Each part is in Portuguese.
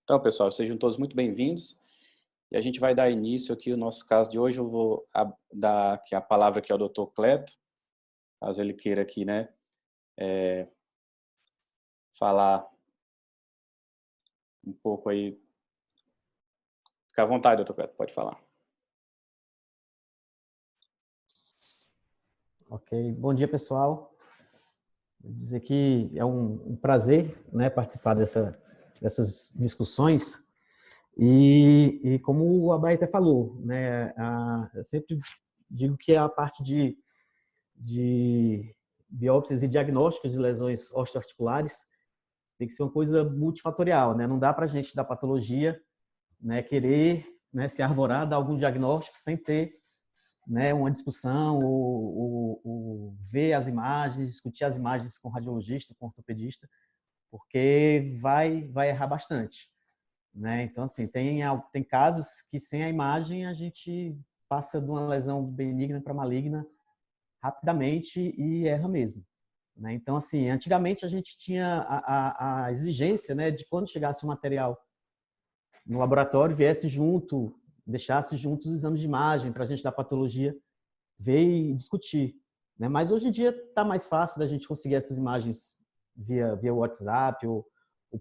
Então, pessoal, sejam todos muito bem-vindos. E a gente vai dar início aqui ao nosso caso de hoje. Eu vou dar aqui a palavra aqui ao Dr. Cleto, caso ele queira aqui, né, falar um pouco aí. Fica à vontade, Dr. Cleto, pode falar. Ok, bom dia, pessoal. Vou dizer que é um prazer, né, participar dessas discussões. E como o Abaeté falou, né, eu sempre digo que a parte de biópsias e diagnósticos de lesões osteoarticulares tem que ser uma coisa multifatorial, né? Não dá para a gente da patologia, né, querer, né, se arvorar, dar algum diagnóstico sem ter, né, uma discussão ou ver as imagens, discutir as imagens com o radiologista, com o ortopedista, porque vai errar bastante, né? Então, assim, tem casos que sem a imagem a gente passa de uma lesão benigna para maligna rapidamente e erra mesmo, né? Então, assim, antigamente a gente tinha a exigência, né, de quando chegasse o material no laboratório, viesse junto, deixasse juntos os exames de imagem para a gente da patologia ver e discutir, né? Mas hoje em dia está mais fácil da gente conseguir essas imagens via WhatsApp ou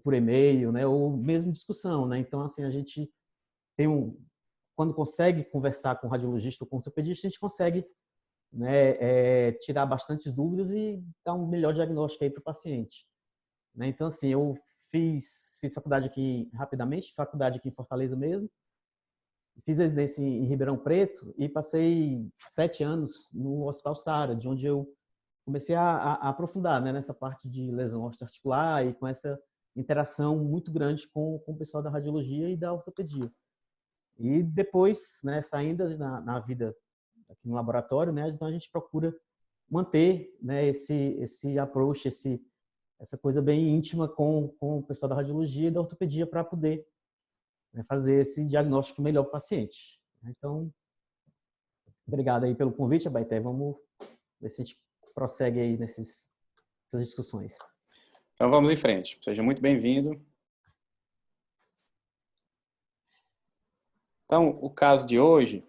por e-mail, né? Ou mesmo discussão, né? Então, assim, a gente quando consegue conversar com o radiologista ou com o ortopedista, a gente consegue, né, tirar bastantes dúvidas e dar um melhor diagnóstico aí para o paciente, né? Então, assim, eu fiz faculdade aqui rapidamente, faculdade aqui em Fortaleza mesmo. Fiz residência em Ribeirão Preto e passei 7 anos no Hospital Sara, de onde eu comecei a aprofundar, né, nessa parte de lesão osteoarticular e com essa interação muito grande com o pessoal da radiologia e da ortopedia. E depois, né, saindo na vida aqui no laboratório, né, então a gente procura manter, né, esse approach, essa coisa bem íntima com o pessoal da radiologia e da ortopedia para poder, né, fazer esse diagnóstico melhor para o paciente. Então, obrigado aí pelo convite, Abaeté. Vamos ver se a gente prossegue aí nessas discussões. Então, vamos em frente. Seja muito bem-vindo. Então, o caso de hoje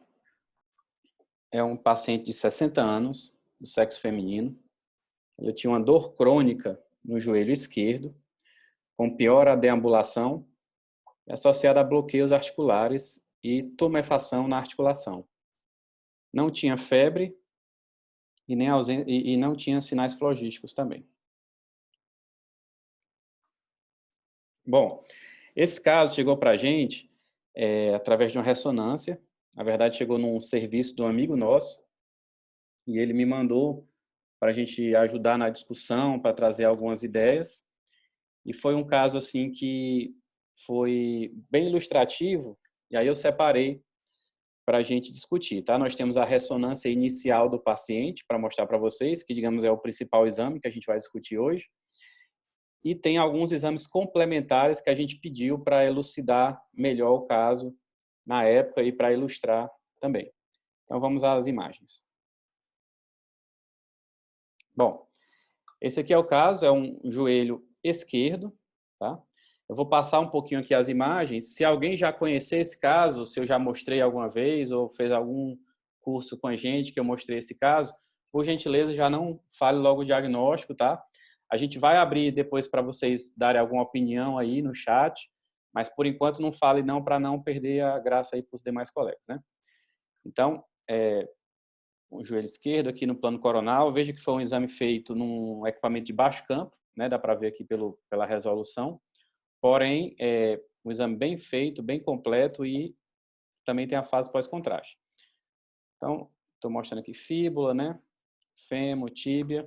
é um paciente de 60 anos, do sexo feminino. Ele tinha uma dor crônica no joelho esquerdo, com piora da deambulação, associada a bloqueios articulares e tumefação na articulação. Não tinha febre e não tinha sinais flogísticos também. Bom, esse caso chegou para a gente através de uma ressonância. Na verdade, chegou num serviço de um amigo nosso e ele me mandou para a gente ajudar na discussão, para trazer algumas ideias. E foi um caso assim que foi bem ilustrativo, e aí eu separei para a gente discutir, tá? Nós temos a ressonância inicial do paciente, para mostrar para vocês, que, digamos, é o principal exame que a gente vai discutir hoje. E tem alguns exames complementares que a gente pediu para elucidar melhor o caso na época e para ilustrar também. Então, vamos às imagens. Bom, esse aqui é o caso, é um joelho esquerdo, tá? Eu vou passar um pouquinho aqui as imagens. Se alguém já conhecer esse caso, se eu já mostrei alguma vez ou fez algum curso com a gente que eu mostrei esse caso, por gentileza, já não fale logo o diagnóstico, tá? A gente vai abrir depois para vocês darem alguma opinião aí no chat, mas por enquanto não fale não, para não perder a graça aí para os demais colegas, né? Então, o joelho esquerdo aqui no plano coronal, veja que foi um exame feito num equipamento de baixo campo, né? Dá para ver aqui pela resolução. Porém, um exame bem feito, bem completo e também tem a fase pós-contraste. Então, estou mostrando aqui fíbula, né? Fêmur, tíbia.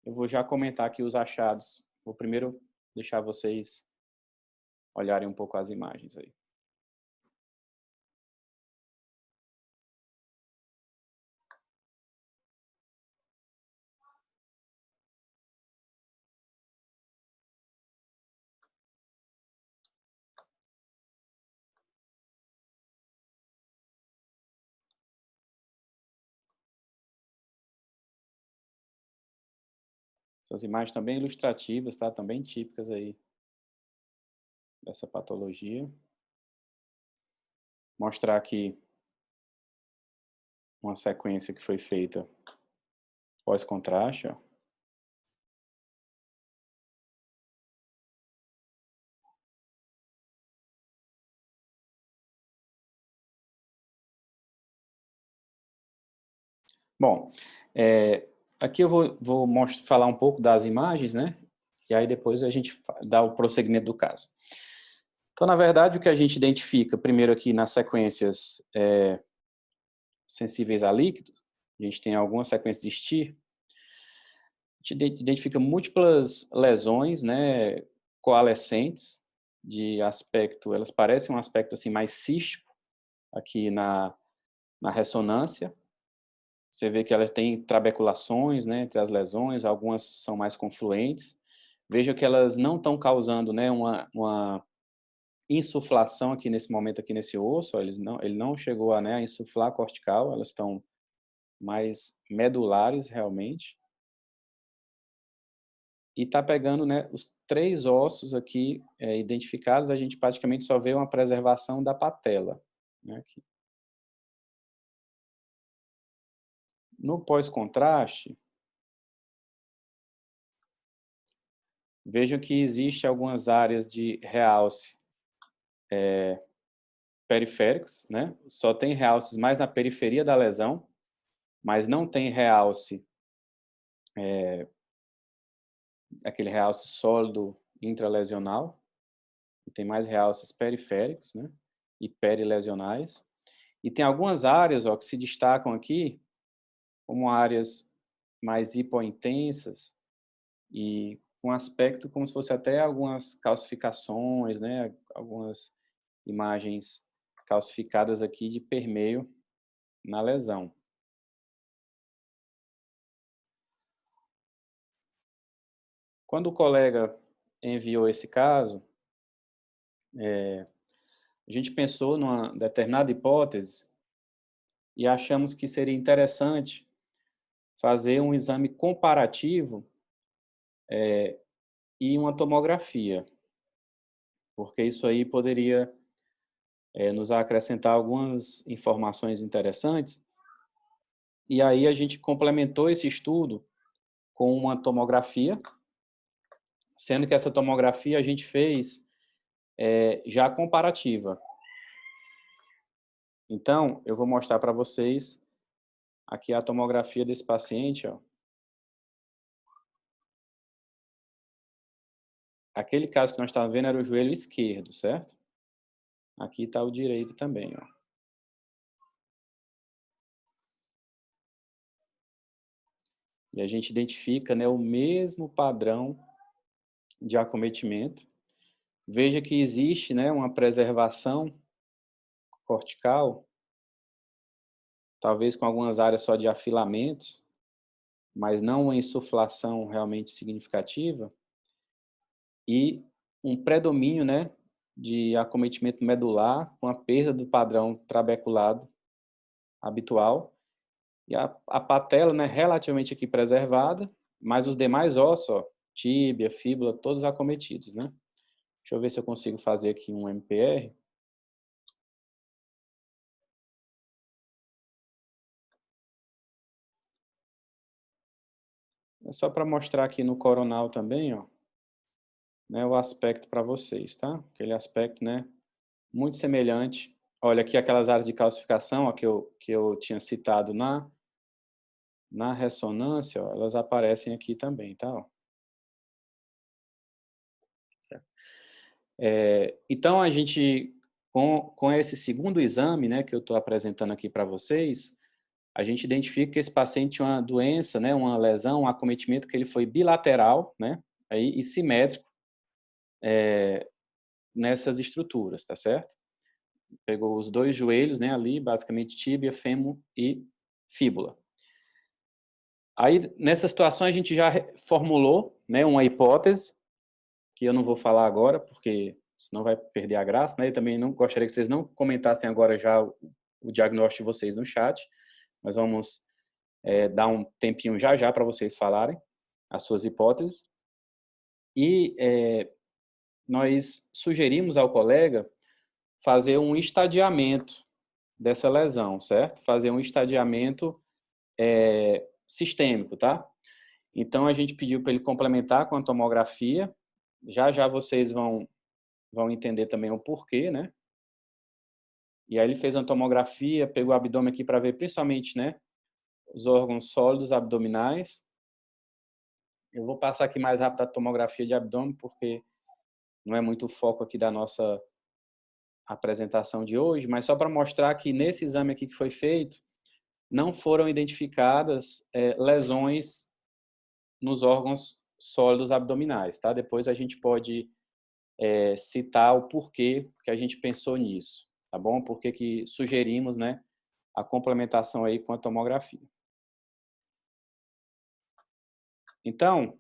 Eu vou já comentar aqui os achados. Vou primeiro deixar vocês olharem um pouco as imagens aí. Essas imagens também ilustrativas, tá? Também típicas aí dessa patologia. Mostrar aqui uma sequência que foi feita pós-contraste, ó. Bom, aqui eu vou falar um pouco das imagens, né? E aí depois a gente dá o prosseguimento do caso. Então, na verdade, o que a gente identifica primeiro aqui nas sequências sensíveis a líquido, a gente tem algumas sequências de STIR, a gente identifica múltiplas lesões, né, coalescentes, de aspecto, elas parecem um aspecto assim mais cístico aqui na ressonância. Você vê que elas têm trabeculações, né, entre as lesões, algumas são mais confluentes. Veja que elas não estão causando, né, uma insuflação aqui nesse momento, aqui nesse osso, ele não chegou a, né, a insuflar a cortical, elas estão mais medulares realmente. E está pegando, né, os 3 ossos aqui identificados, a gente praticamente só vê uma preservação da patela, né, aqui. No pós-contraste, vejam que existe algumas áreas de realce periféricos, né? Só tem realces mais na periferia da lesão, mas não tem realce, aquele realce sólido intralesional, tem mais realces periféricos, né? E perilesionais. E tem algumas áreas, ó, que se destacam aqui, como áreas mais hipointensas e com aspecto como se fosse até algumas calcificações, né? Algumas imagens calcificadas aqui de permeio na lesão. Quando o colega enviou esse caso, a gente pensou numa determinada hipótese e achamos que seria interessante fazer um exame comparativo e uma tomografia, porque isso aí poderia nos acrescentar algumas informações interessantes. E aí a gente complementou esse estudo com uma tomografia, sendo que essa tomografia a gente fez já comparativa. Então, eu vou mostrar para vocês aqui a tomografia desse paciente, ó. Aquele caso que nós estávamos vendo era o joelho esquerdo, certo? Aqui está o direito também, ó. E a gente identifica, né, o mesmo padrão de acometimento. Veja que existe, né, uma preservação cortical, talvez com algumas áreas só de afilamentos, mas não uma insuflação realmente significativa, e um predomínio, né, de acometimento medular com a perda do padrão trabeculado habitual, e a patela, né, relativamente aqui preservada, mas os demais ossos, ó, tíbia, fíbula, todos acometidos, né? Deixa eu ver se eu consigo fazer aqui um MPR. É só para mostrar aqui no coronal também, ó, né, o aspecto para vocês, tá? Aquele aspecto, né, muito semelhante. Olha aqui aquelas áreas de calcificação, ó, que eu tinha citado na ressonância, ó, elas aparecem aqui também, tá? Ó. Então, a gente, com esse segundo exame, né, que eu estou apresentando aqui para vocês, a gente identifica que esse paciente tinha uma doença, né, uma lesão, um acometimento que ele foi bilateral, né, aí, e simétrico nessas estruturas, tá certo? Pegou os 2 joelhos, né, ali, basicamente tíbia, fêmur e fíbula. Aí, nessa situação, a gente já formulou, né, uma hipótese, que eu não vou falar agora, porque senão vai perder a graça, né? Eu também não gostaria que vocês não comentassem agora já o diagnóstico de vocês no chat. Nós vamos dar um tempinho já para vocês falarem as suas hipóteses. E nós sugerimos ao colega fazer um estadiamento dessa lesão, certo? Fazer um estadiamento sistêmico, tá? Então, a gente pediu para ele complementar com a tomografia. Já já vocês vão entender também o porquê, né? E aí ele fez uma tomografia, pegou o abdômen aqui para ver principalmente, né, os órgãos sólidos abdominais. Eu vou passar aqui mais rápido a tomografia de abdômen, porque não é muito o foco aqui da nossa apresentação de hoje, mas só para mostrar que nesse exame aqui que foi feito, não foram identificadas lesões nos órgãos sólidos abdominais, tá? Depois a gente pode citar o porquê que a gente pensou nisso, tá bom? Porque que sugerimos, né, a complementação aí com a tomografia. Então,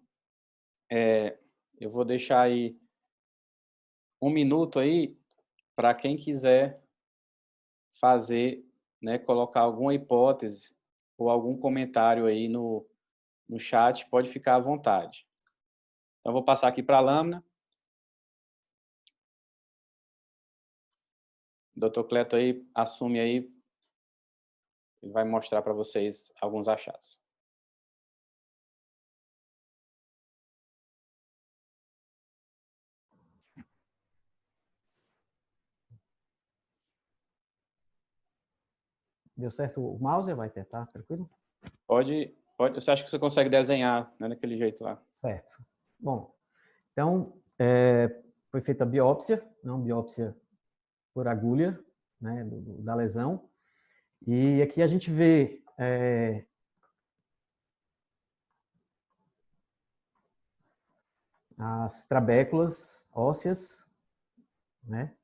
eu vou deixar aí 1 minuto aí para quem quiser fazer, né, colocar alguma hipótese ou algum comentário aí no chat, pode ficar à vontade. Então, vou passar aqui para a lâmina. O Dr. Cleto aí assume aí, ele vai mostrar para vocês alguns achados. Deu certo o mouse? Vai tentar, tranquilo? Pode. Você acha que você consegue desenhar, né, daquele jeito lá? Certo. Bom, então, foi feita a biópsia, não biópsia por agulha, né, da lesão. E aqui a gente vê as trabéculas ósseas, né?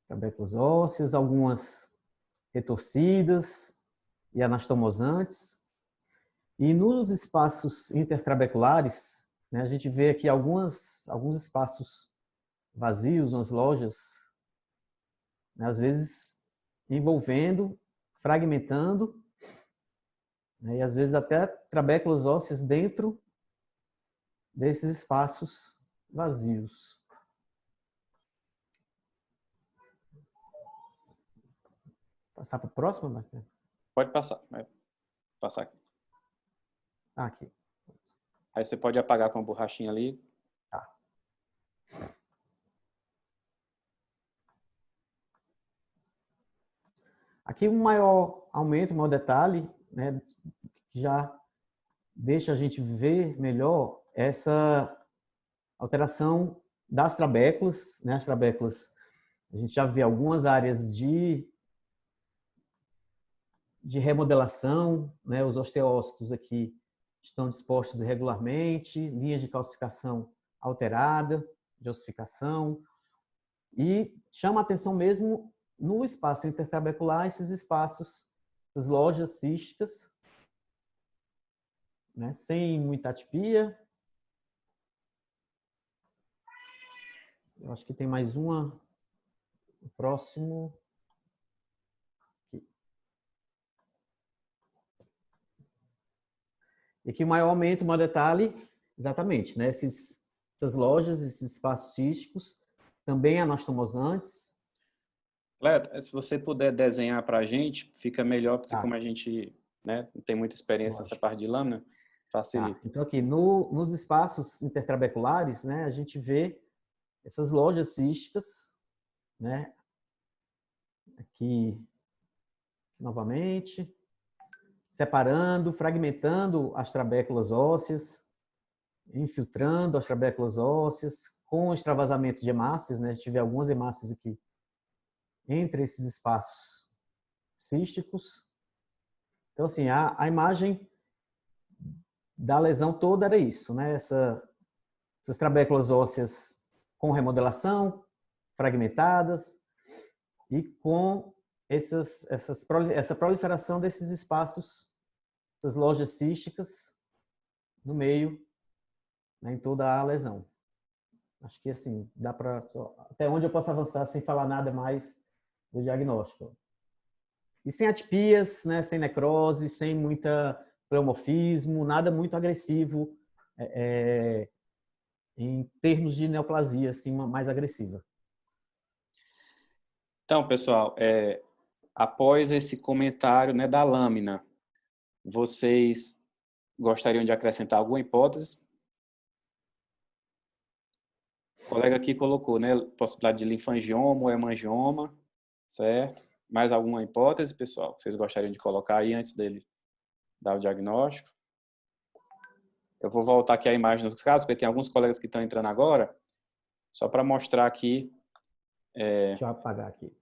Trabéculas ósseas, algumas retorcidas e anastomosantes. E nos espaços intertrabeculares, né, a gente vê aqui alguns espaços vazios, umas lojas, né, às vezes envolvendo, fragmentando, né, e às vezes até trabéculas ósseas dentro desses espaços vazios. Passar para o próximo, Marcelo? Pode passar. Vai passar aqui. Aqui. Aí você pode apagar com a borrachinha ali. Tá. Aqui um maior aumento, um maior detalhe, né, que já deixa a gente ver melhor essa alteração das trabéculas, né? As trabéculas, a gente já vê algumas áreas de remodelação, né? Os osteócitos aqui estão dispostos irregularmente, linhas de calcificação alterada, de ossificação, e chama a atenção mesmo no espaço intertrabecular, esses espaços, essas lojas císticas, né? Sem muita atipia. Eu acho que tem mais uma, o próximo. E aqui o maior aumento, o maior detalhe, exatamente, né? Essas lojas, esses espaços císticos, também anastomosantes. Cleto, se você puder desenhar para a gente, fica melhor, porque como a gente, né, não tem muita experiência nessa parte de lâmina, facilita. Tá. Então aqui, nos espaços intertrabeculares, né, a gente vê essas lojas císticas, né? Aqui, novamente, separando, fragmentando as trabéculas ósseas, infiltrando as trabéculas ósseas, com extravasamento de hemácias, né? A gente vê algumas hemácias aqui entre esses espaços císticos. Então, assim, a imagem da lesão toda era isso, né? Essas trabéculas ósseas com remodelação, fragmentadas e com essa proliferação desses espaços, essas lojas císticas no meio, né, em toda a lesão. Acho que assim, dá para até onde eu posso avançar sem falar nada mais do diagnóstico. E sem atipias, né, sem necrose, sem muita pleomorfismo, nada muito agressivo em termos de neoplasia, assim, mais agressiva. Então, pessoal, após esse comentário, né, da lâmina, vocês gostariam de acrescentar alguma hipótese? O colega aqui colocou, né, possibilidade de linfangioma ou hemangioma, certo? Mais alguma hipótese, pessoal, que vocês gostariam de colocar aí antes dele dar o diagnóstico? Eu vou voltar aqui à imagem dos casos, porque tem alguns colegas que estão entrando agora, só para mostrar aqui. Deixa eu apagar aqui.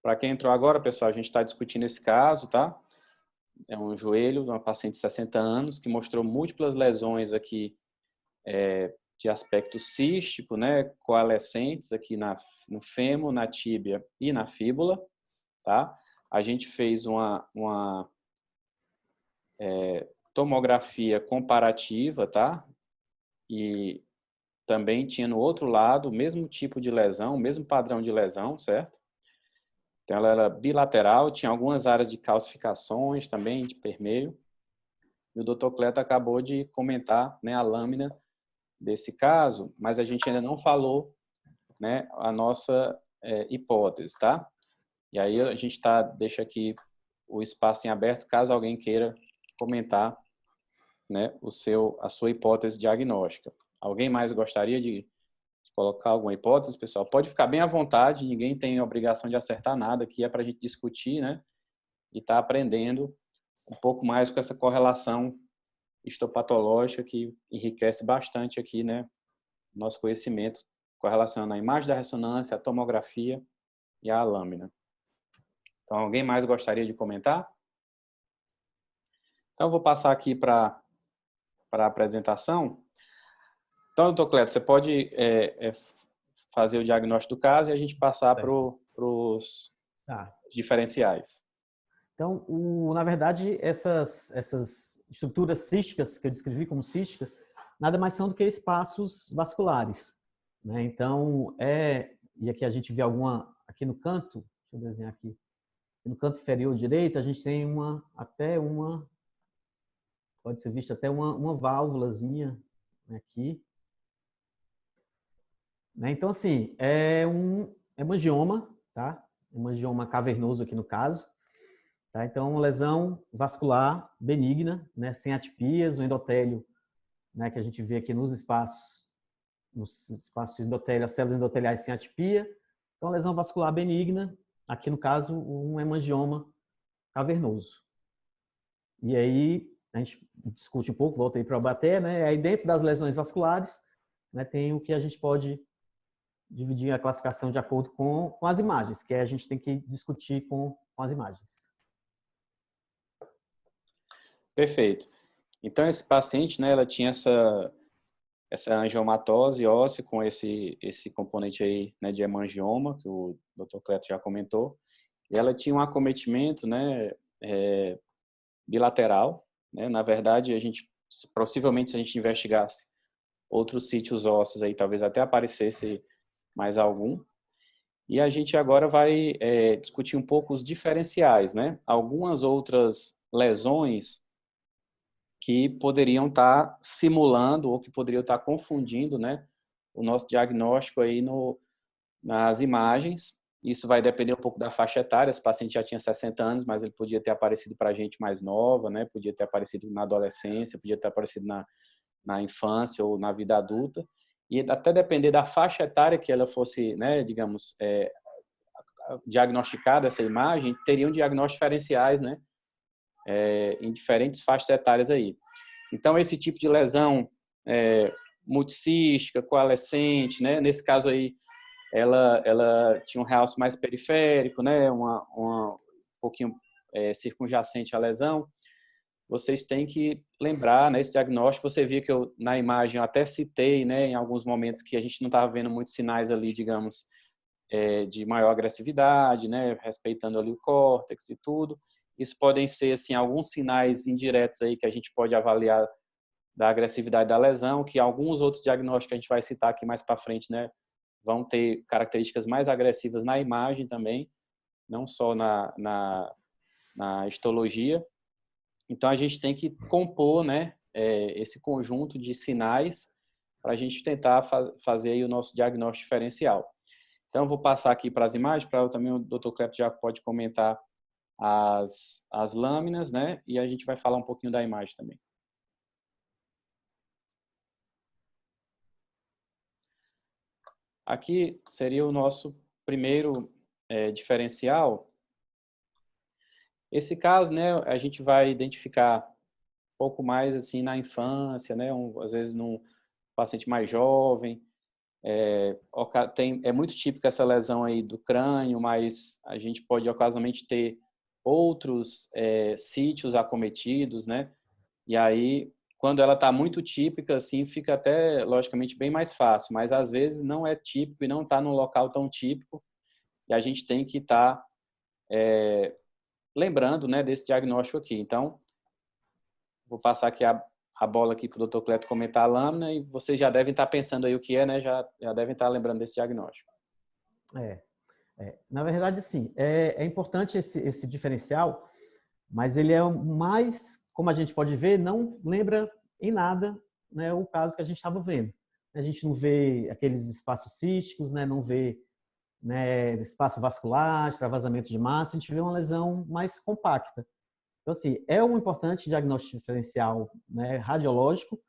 Para quem entrou agora, pessoal, a gente está discutindo esse caso, tá? É um joelho de uma paciente de 60 anos que mostrou múltiplas lesões aqui de aspecto cístico, né? Coalescentes aqui no fêmur, na tíbia e na fíbula, tá? A gente fez uma tomografia comparativa, tá? E também tinha no outro lado o mesmo tipo de lesão, o mesmo padrão de lesão, certo? Então ela era bilateral, tinha algumas áreas de calcificações também, de permeio. E o Dr. Cleto acabou de comentar, né, a lâmina desse caso, mas a gente ainda não falou, né, a nossa hipótese, tá? E aí a gente deixa aqui o espaço em aberto caso alguém queira comentar, né, a sua hipótese diagnóstica. Alguém mais gostaria de colocar alguma hipótese, pessoal? Pode ficar bem à vontade, ninguém tem obrigação de acertar nada, aqui é para a gente discutir, né, e estar aprendendo um pouco mais com essa correlação histopatológica que enriquece bastante aqui, né, nosso conhecimento com relação à imagem da ressonância, a tomografia e a lâmina. Então, alguém mais gostaria de comentar? Então, eu vou passar aqui para a apresentação. Então, doutor Cleto, você pode fazer o diagnóstico do caso e a gente passar para os diferenciais. Então, na verdade, essas estruturas císticas que eu descrevi como císticas, nada mais são do que espaços vasculares, né? Então, e aqui a gente vê aqui no canto, deixa eu desenhar aqui, no canto inferior direito, a gente tem pode ser vista até uma válvulazinha aqui, né? Então, assim, é um hemangioma, tá? Hemangioma cavernoso aqui no caso. Tá? Então, uma lesão vascular benigna, né, sem atipias, o endotélio, né, que a gente vê aqui nos espaços de endotélio, as células endoteliais sem atipia. Então, lesão vascular benigna, aqui no caso, um hemangioma cavernoso. E aí, a gente discute um pouco, volta aí para o Baté, né? Aí dentro das lesões vasculares, né, tem o que a gente pode dividir a classificação de acordo com as imagens, que a gente tem que discutir com as imagens. Perfeito. Então, esse paciente, né, ela tinha essa angiomatose óssea com esse componente aí, né, de hemangioma, que o Dr. Cleto já comentou, e ela tinha um acometimento, né, bilateral, né? Na verdade, possivelmente, se a gente investigasse outros sítios ósseos aí, talvez até aparecesse mais algum. E a gente agora vai discutir um pouco os diferenciais, né? Algumas outras lesões que poderiam estar simulando ou que poderiam estar confundindo, né, o nosso diagnóstico aí nas imagens. Isso vai depender um pouco da faixa etária. Esse paciente já tinha 60 anos, mas ele podia ter aparecido para gente mais nova, né? Podia ter aparecido na adolescência, podia ter aparecido na infância ou na vida adulta. E até depender da faixa etária que ela fosse, né, digamos, diagnosticada essa imagem, teriam diagnósticos diferenciais, né, em diferentes faixas etárias aí. Então, esse tipo de lesão multicística, coalescente, né, nesse caso aí, ela tinha um realce mais periférico, né, um pouquinho circunjacente à lesão. Vocês têm que lembrar, né, esse diagnóstico, você viu que na imagem eu até citei, né, em alguns momentos que a gente não estava vendo muitos sinais ali, digamos, de maior agressividade, né, respeitando ali o córtex e tudo. Isso podem ser, assim, alguns sinais indiretos aí que a gente pode avaliar da agressividade da lesão, que alguns outros diagnósticos que a gente vai citar aqui mais para frente, né, vão ter características mais agressivas na imagem também, não só na histologia. Então, a gente tem que compor, né, esse conjunto de sinais para a gente tentar fazer aí o nosso diagnóstico diferencial. Então, eu vou passar aqui para as imagens, para também o Dr. Cleto já pode comentar as lâminas, né, e a gente vai falar um pouquinho da imagem também. Aqui seria o nosso primeiro diferencial. Esse caso, né, a gente vai identificar um pouco mais assim na infância, né, às vezes num paciente mais jovem. É muito típica essa lesão aí do crânio, mas a gente pode ocasionalmente ter outros sítios acometidos, né? E aí, quando ela está muito típica, assim, fica até, logicamente, bem mais fácil, mas às vezes não é típico e não está num local tão típico, e a gente tem que estar lembrando, né, desse diagnóstico aqui. Então, vou passar aqui a bola aqui para o Dr. Cleto comentar a lâmina e vocês já devem estar pensando aí o que é, né? Já devem estar lembrando desse diagnóstico. Na verdade, sim, é importante esse diferencial, mas ele é mais, como a gente pode ver, não lembra em nada, né, o caso que a gente estava vendo. A gente não vê aqueles espaços císticos, né, não vê, né, espaço vascular, extravasamento de massa, a gente vê uma lesão mais compacta. Então, assim, é um importante diagnóstico diferencial, né, radiológico,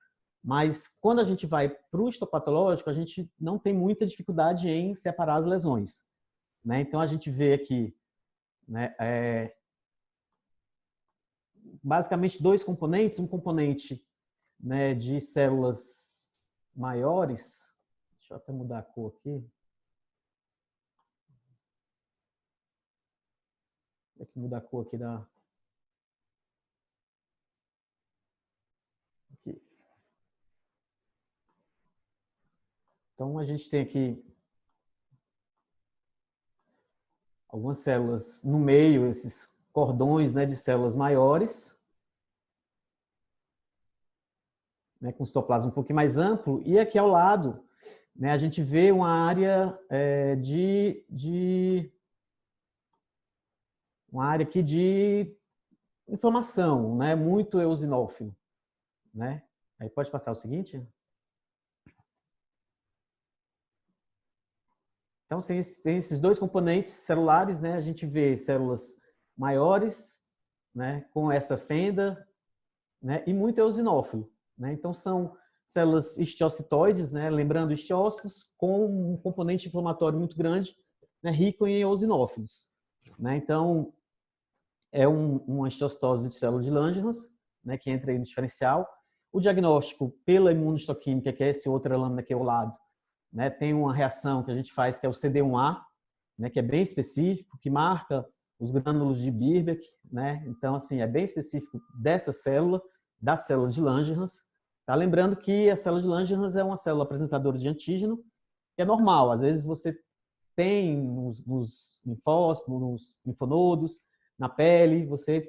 mas quando a gente vai para o histopatológico, a gente não tem muita dificuldade em separar as lesões, né? Então, a gente vê aqui, né, basicamente dois componentes, um componente, né, de células maiores, deixa eu até mudar a cor aqui. Tem que mudar a cor aqui da... Aqui. Então, a gente tem aqui algumas células no meio, esses cordões, né, de células maiores, né, com citoplasma um pouquinho mais amplo, e aqui ao lado, né, a gente vê uma área uma área aqui de inflamação, né, muito eosinófilo, né? Aí pode passar o seguinte. Então, tem esses dois componentes celulares, né? A gente vê células maiores, né, com essa fenda, né, e muito eosinófilo, né? Então, são células histiocitoides, né, lembrando histiócitos, com um componente inflamatório muito grande, né, rico em eosinófilos, né? Então, é uma histocitose de células de Langerhans, né, que entra aí no diferencial. O diagnóstico pela imunohistoquímica, que é essa outra lâmina aqui ao lado, né, tem uma reação que a gente faz, que é o CD1A, né, que é bem específico, que marca os grânulos de Birbeck, né? Então, assim, é bem específico dessa célula, da célula de Langerhans. Tá? Lembrando que a célula de Langerhans é uma célula apresentadora de antígeno, que é normal. Às vezes você tem nos linfócitos, nos linfonodos, na pele,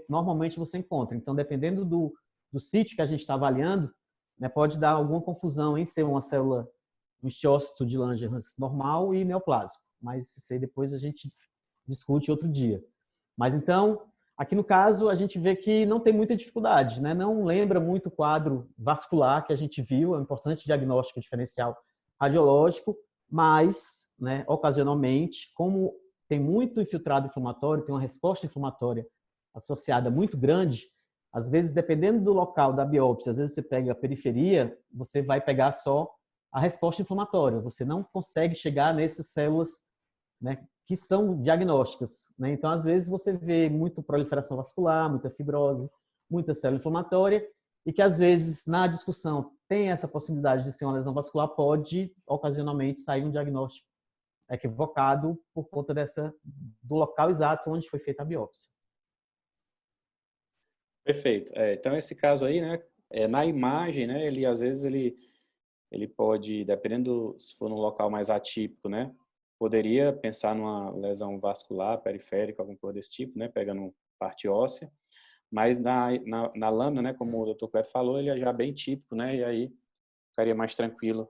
normalmente você encontra. Então, dependendo do sítio que a gente está avaliando, né, pode dar alguma confusão em ser uma célula, um histiócito de Langerhans normal e neoplásico. Mas isso aí depois a gente discute outro dia. Mas então, aqui no caso, a gente vê que não tem muita dificuldade, né? Não lembra muito o quadro vascular que a gente viu, é um importante diagnóstico diferencial radiológico, mas, né, ocasionalmente, como tem muito infiltrado inflamatório, tem uma resposta inflamatória associada muito grande, às vezes, dependendo do local da biópsia, às vezes você pega a periferia, você vai pegar só a resposta inflamatória, você não consegue chegar nessas células, né, que são diagnósticas, né? Então, às vezes, você vê muita proliferação vascular, muita fibrose, muita célula inflamatória, e que, às vezes, na discussão, tem essa possibilidade de ser uma lesão vascular, pode, ocasionalmente, sair um diagnóstico equivocado por conta do local exato onde foi feita a biópsia. Perfeito. Então, esse caso aí, né, na imagem, né, ele, às vezes, ele pode, dependendo se for num local mais atípico, né, poderia pensar numa lesão vascular, periférica, alguma coisa desse tipo, né, pegando parte óssea, mas na lâmina, né, como o Dr. Cleto falou, ele é já bem típico, né, e aí ficaria mais tranquilo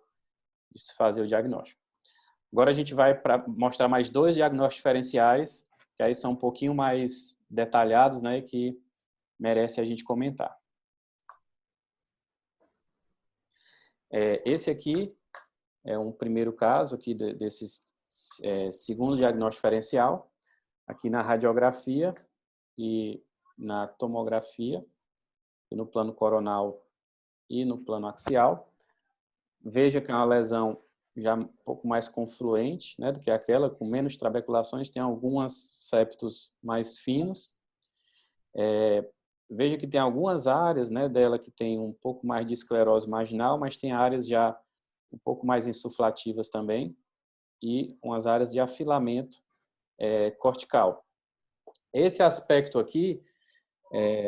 de se fazer o diagnóstico. Agora a gente vai para mostrar mais dois diagnósticos diferenciais, que aí são um pouquinho mais detalhados, né, que merece a gente comentar. Esse aqui é um primeiro caso aqui desse segundo diagnóstico diferencial, aqui na radiografia e na tomografia, e no plano coronal e no plano axial. Veja que é uma lesão já um pouco mais confluente, né, do que aquela, com menos trabeculações, tem alguns septos mais finos. Veja que tem algumas áreas, né, dela que tem um pouco mais de esclerose marginal, mas tem áreas já um pouco mais insuflativas também, e umas áreas de afilamento cortical. Esse aspecto aqui,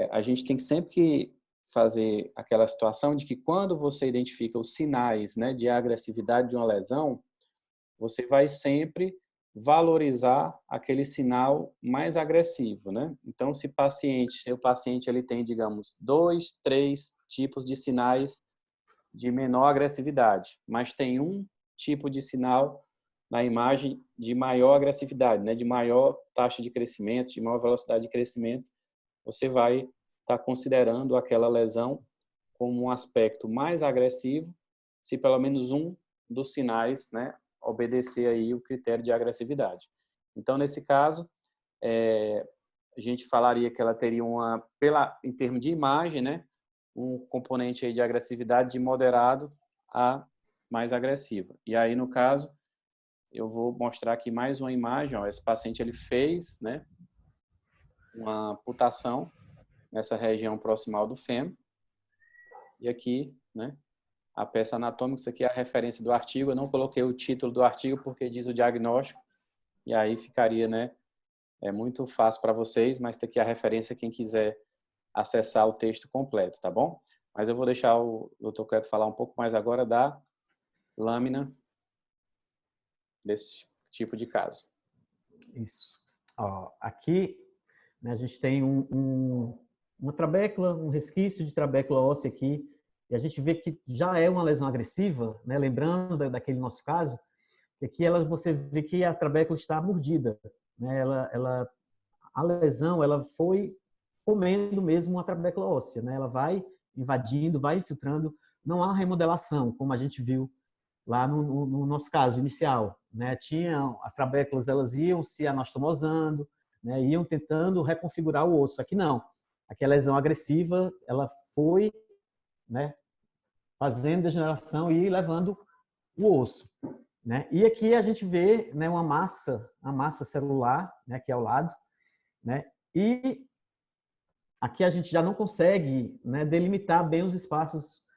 a gente tem sempre que fazer aquela situação de que quando você identifica os sinais, né, de agressividade de uma lesão, você vai sempre valorizar aquele sinal mais agressivo, né? Então, se o paciente ele tem, digamos, 2, 3 tipos de sinais de menor agressividade, mas tem um tipo de sinal na imagem de maior agressividade, né? De maior taxa de crescimento, de maior velocidade de crescimento, você vai estar considerando aquela lesão como um aspecto mais agressivo, se pelo menos um dos sinais, né, obedecer aí o critério de agressividade. Então, nesse caso, a gente falaria que ela teria em termos de imagem, né, um componente aí de agressividade de moderado a mais agressiva. E aí, no caso, eu vou mostrar aqui mais uma imagem. Ó, esse paciente ele fez, né, uma amputação nessa região proximal do fêmur. E aqui, né, a peça anatômica, isso aqui é a referência do artigo. Eu não coloquei o título do artigo porque diz o diagnóstico. E aí ficaria, né, muito fácil para vocês, mas está aqui a referência quem quiser acessar o texto completo, tá bom? Mas eu vou deixar o Dr. Cleto falar um pouco mais agora da lâmina desse tipo de caso. Isso. Ó, aqui, né, a gente tem uma trabécula, um resquício de trabécula óssea aqui, e a gente vê que já é uma lesão agressiva, né, lembrando daquele nosso caso, que aqui você vê que a trabécula está mordida, né, a lesão ela foi comendo mesmo a trabécula óssea, né, ela vai invadindo, vai infiltrando, não há remodelação, como a gente viu lá no nosso caso inicial, né? As trabéculas, elas iam se anastomosando, né? Iam tentando reconfigurar o osso. Aqui não. Aqui a lesão agressiva, ela foi, né, fazendo degeneração e levando o osso, né? E aqui a gente vê, né, uma massa celular, né, aqui ao lado, né? E aqui a gente já não consegue, né, delimitar bem os espaços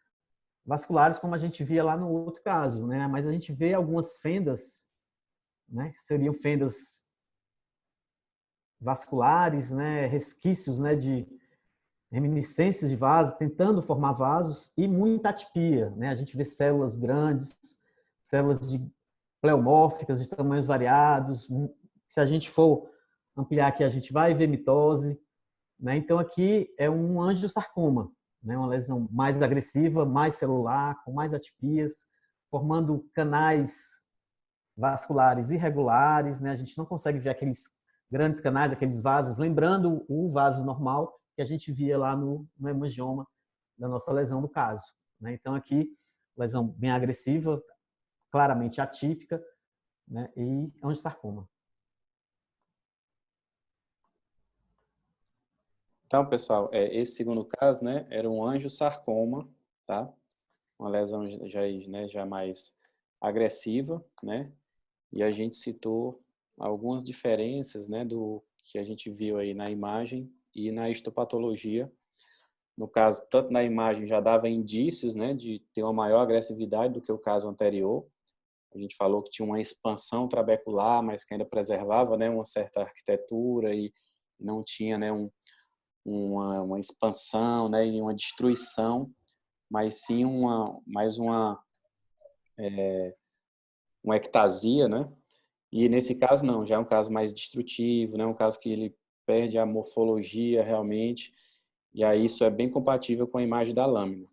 vasculares como a gente via lá no outro caso, né? Mas a gente vê algumas fendas, né? Que seriam fendas vasculares, né? Resquícios, né? De reminiscências de vasos, tentando formar vasos e muita atipia, né? A gente vê células grandes, células pleomórficas de tamanhos variados. Se a gente for ampliar aqui, a gente vai ver mitose, né? Então aqui é um angiosarcoma, né, uma lesão mais agressiva, mais celular, com mais atipias, formando canais vasculares irregulares, né? A gente não consegue ver aqueles grandes canais, aqueles vasos, lembrando o vaso normal que a gente via lá no hemangioma da nossa lesão do caso, né? Então aqui, lesão bem agressiva, claramente atípica, né? E angiosarcoma. Então, pessoal, esse segundo caso, né, era um angiosarcoma, tá? Uma lesão já mais agressiva, né? E a gente citou algumas diferenças, né, do que a gente viu aí na imagem e na histopatologia. No caso, tanto na imagem já dava indícios, né, de ter uma maior agressividade do que o caso anterior. A gente falou que tinha uma expansão trabecular, mas que ainda preservava, né, uma certa arquitetura e não tinha, né, uma expansão, né, e uma destruição, mas sim uma ectasia, né? E nesse caso não, já é um caso mais destrutivo, né? Um caso que ele perde a morfologia realmente, e aí isso é bem compatível com a imagem da lâmina.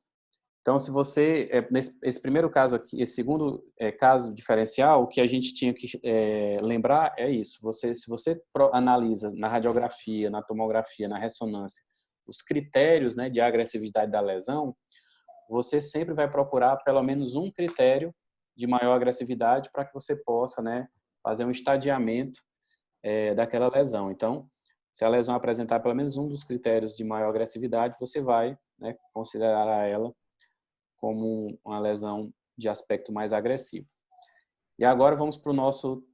Então, se você, esse primeiro caso aqui, esse segundo caso diferencial, o que a gente tinha que lembrar é isso. Se você analisa na radiografia, na tomografia, na ressonância, os critérios, né, de agressividade da lesão, você sempre vai procurar pelo menos um critério de maior agressividade para que você possa, né, fazer um estadiamento daquela lesão. Então, se a lesão apresentar pelo menos um dos critérios de maior agressividade, você vai, né, considerar ela como uma lesão de aspecto mais agressivo. E agora vamos para o nosso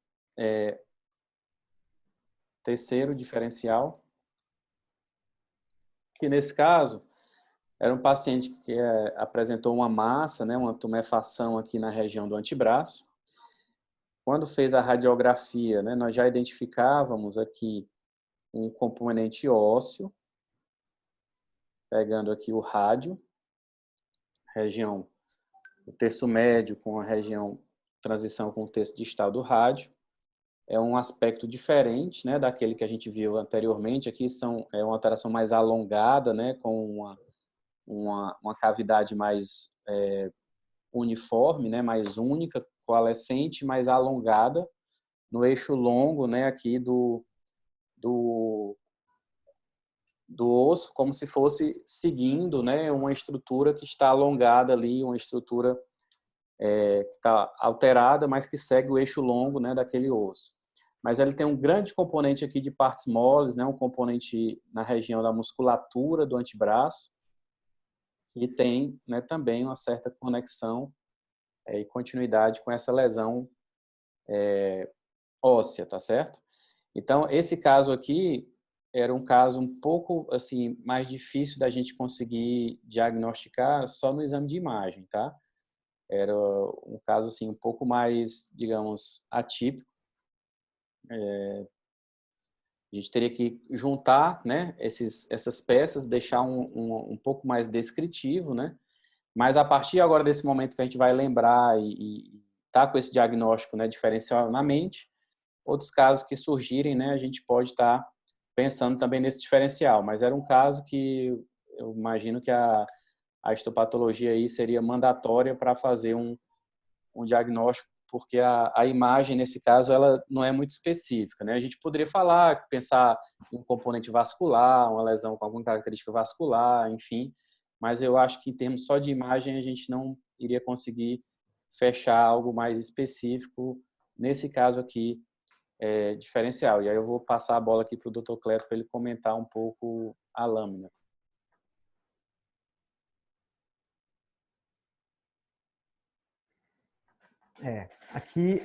terceiro diferencial, que nesse caso era um paciente que apresentou uma massa, né, uma tumefação aqui na região do antebraço. Quando fez a radiografia, né, nós já identificávamos aqui um componente ósseo, pegando aqui o rádio, região, o terço médio com a região transição com o terço distal do rádio. É um aspecto diferente, né, daquele que a gente viu anteriormente. Aqui é uma alteração mais alongada, né, com uma cavidade mais uniforme, né, mais única, coalescente, mais alongada, no eixo longo, né, aqui do osso, como se fosse seguindo, né, uma estrutura que está alongada ali, uma estrutura que está alterada, mas que segue o eixo longo, né, daquele osso. Mas ele tem um grande componente aqui de partes moles, né, um componente na região da musculatura do antebraço, que tem, né, também uma certa conexão e continuidade com essa lesão óssea, tá certo? Então, esse caso aqui era um caso um pouco assim mais difícil da gente conseguir diagnosticar só no exame de imagem, tá? Era um caso assim um pouco mais, digamos, atípico. A gente teria que juntar, né, essas peças, deixar um pouco mais descritivo, né? Mas a partir agora desse momento que a gente vai lembrar e tá com esse diagnóstico, né, diferencial na mente, outros casos que surgirem, né, a gente pode estar pensando também nesse diferencial. Mas era um caso que eu imagino que a histopatologia aí seria mandatória para fazer um diagnóstico, porque a imagem, nesse caso, ela não é muito específica, né? A gente poderia falar, pensar em um componente vascular, uma lesão com alguma característica vascular, enfim, mas eu acho que em termos só de imagem a gente não iria conseguir fechar algo mais específico nesse caso aqui diferencial. E aí eu vou passar a bola aqui para o Dr. Cleto para ele comentar um pouco a lâmina. Aqui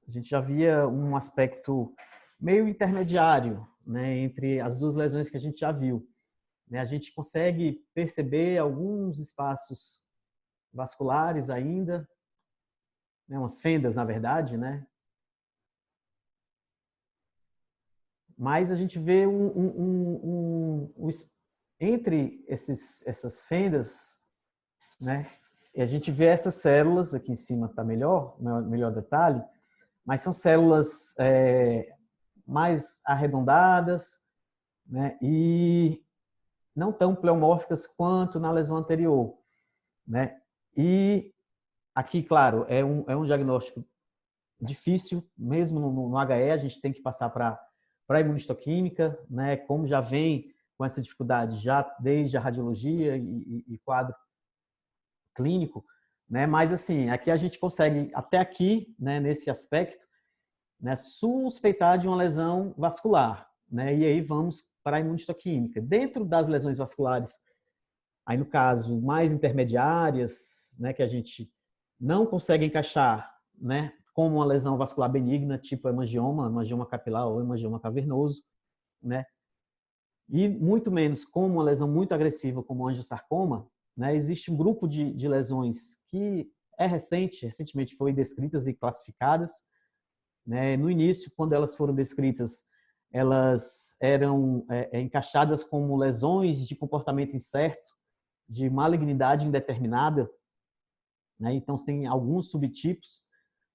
a gente já via um aspecto meio intermediário, né, entre as duas lesões que a gente já viu. Né, a gente consegue perceber alguns espaços vasculares ainda, né, umas fendas, na verdade, né? Mas a gente vê entre essas fendas, né? E a gente vê essas células, aqui em cima está melhor detalhe, mas são células mais arredondadas, né? E não tão pleomórficas quanto na lesão anterior, né? E aqui, claro, é um diagnóstico difícil, mesmo no HE, a gente tem que passar para a imunistoquímica, né? Como já vem com essa dificuldade já desde a radiologia e quadro clínico, né? Mas assim, aqui a gente consegue até aqui, né, nesse aspecto, né, suspeitar de uma lesão vascular, né? E aí vamos para a imunistoquímica. Dentro das lesões vasculares, aí no caso mais intermediárias, né, que a gente não consegue encaixar, né, como uma lesão vascular benigna, tipo hemangioma capilar ou hemangioma cavernoso, né? E muito menos como uma lesão muito agressiva como angiosarcoma, né? Existe um grupo de lesões que recentemente foi descritas e classificadas, né? No início, quando elas foram descritas, elas eram encaixadas como lesões de comportamento incerto, de malignidade indeterminada, né? Então tem alguns subtipos,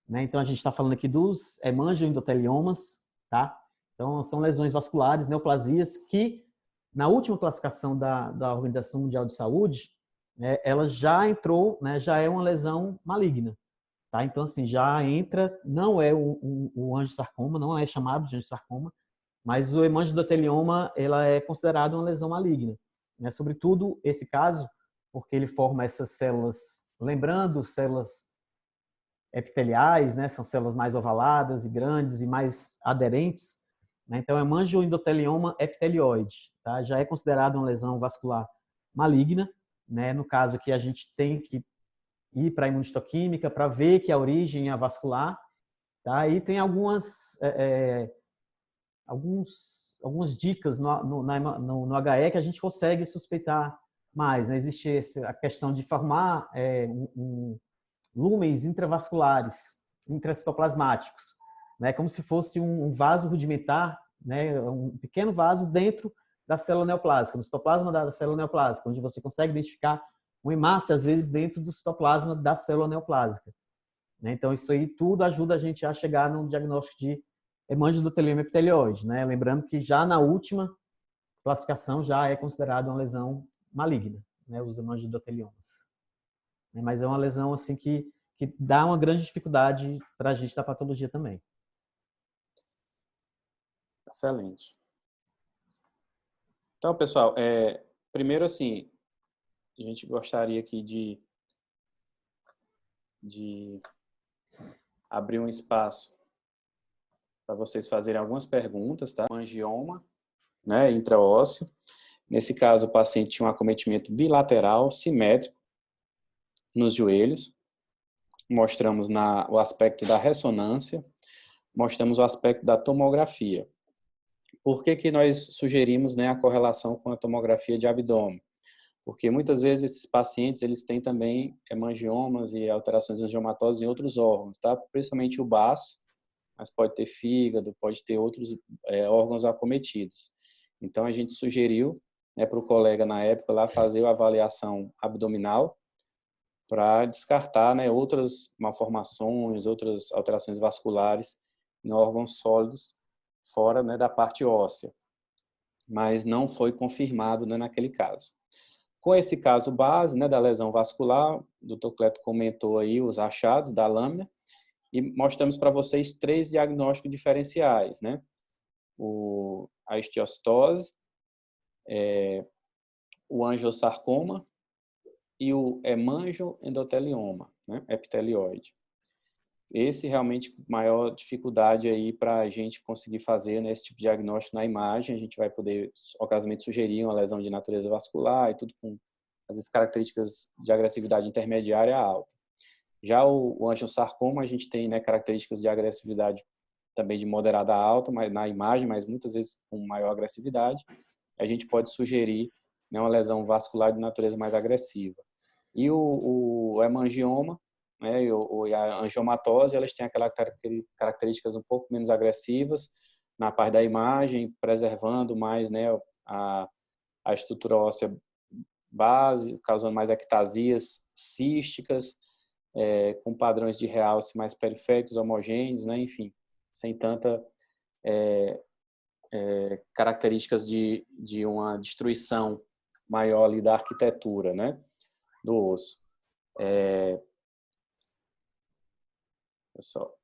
né? Então a gente está falando aqui dos hemangioendoteliomas, tá? Então são lesões vasculares, neoplasias que na última classificação da Organização Mundial de Saúde, né, ela já entrou, né, já é uma lesão maligna, tá? Então assim já entra, não é o angiosarcoma, não é chamado de angiosarcoma, Mas o hemangiodotelioma, ela é considerada uma lesão maligna, né? Sobretudo esse caso, porque ele forma essas células, lembrando células epiteliais, né? São células mais ovaladas e grandes e mais aderentes, né? Então, é hemangiodotelioma epitelioide, tá? Já é considerado uma lesão vascular maligna, né? No caso que a gente tem que ir para a imunistoquímica para ver que a origem é vascular, tá? E tem algumas dicas no HE que a gente consegue suspeitar mais, né? Existe a questão de formar lúmens intravasculares, intracitoplasmáticos, né? Como se fosse um vaso rudimentar, né? Um pequeno vaso dentro da célula neoplásica, no citoplasma da célula neoplásica, onde você consegue identificar uma hemácia, às vezes, dentro do citoplasma da célula neoplásica, né? Então, isso aí tudo ajuda a gente a chegar num diagnóstico de hemangiodotelioma epitelioide, né? Lembrando que já na última classificação já é considerada uma lesão maligna, né? Os hemangiodoteliomas. Mas é uma lesão assim que dá uma grande dificuldade para a gente da patologia também. Excelente. Então, pessoal, primeiro assim, a gente gostaria aqui de abrir um espaço para vocês fazerem algumas perguntas, tá? Angioma, né, intraósseo. Nesse caso, o paciente tinha um acometimento bilateral, simétrico, nos joelhos. Mostramos o aspecto da ressonância, mostramos o aspecto da tomografia. Por que nós sugerimos, né, a correlação com a tomografia de abdômen? Porque muitas vezes esses pacientes eles têm também hemangiomas e alterações angiomatosas em outros órgãos, tá? Principalmente o baço, mas pode ter fígado, pode ter outros órgãos acometidos. Então a gente sugeriu, né, para o colega na época lá fazer a avaliação abdominal para descartar, né, outras malformações, outras alterações vasculares em órgãos sólidos fora, né, da parte óssea. Mas não foi confirmado, né, naquele caso. Com esse caso base, né, da lesão vascular, o Dr. Cleto comentou aí os achados da lâmina e mostramos para vocês 3 diagnósticos diferenciais, né? A estiostose, o angiosarcoma e o hemangioendotelioma, né, epitelioide. Esse realmente maior dificuldade aí para a gente conseguir fazer, né, esse tipo de diagnóstico na imagem. A gente vai poder, ocasionalmente, sugerir uma lesão de natureza vascular e tudo com as características de agressividade intermediária alta. Já o angiosarcoma, a gente tem, né, características de agressividade também de moderada a alta, mas na imagem, mas muitas vezes com maior agressividade. A gente pode sugerir, né, uma lesão vascular de natureza mais agressiva. E o hemangioma, né, e a angiomatose, elas têm aquelas características um pouco menos agressivas na parte da imagem, preservando mais, né, a estrutura óssea base, causando mais ectasias císticas, com padrões de realce mais periféricos, homogêneos, né, enfim, sem tanta características de uma destruição maior ali da arquitetura, né, do osso. Pessoal,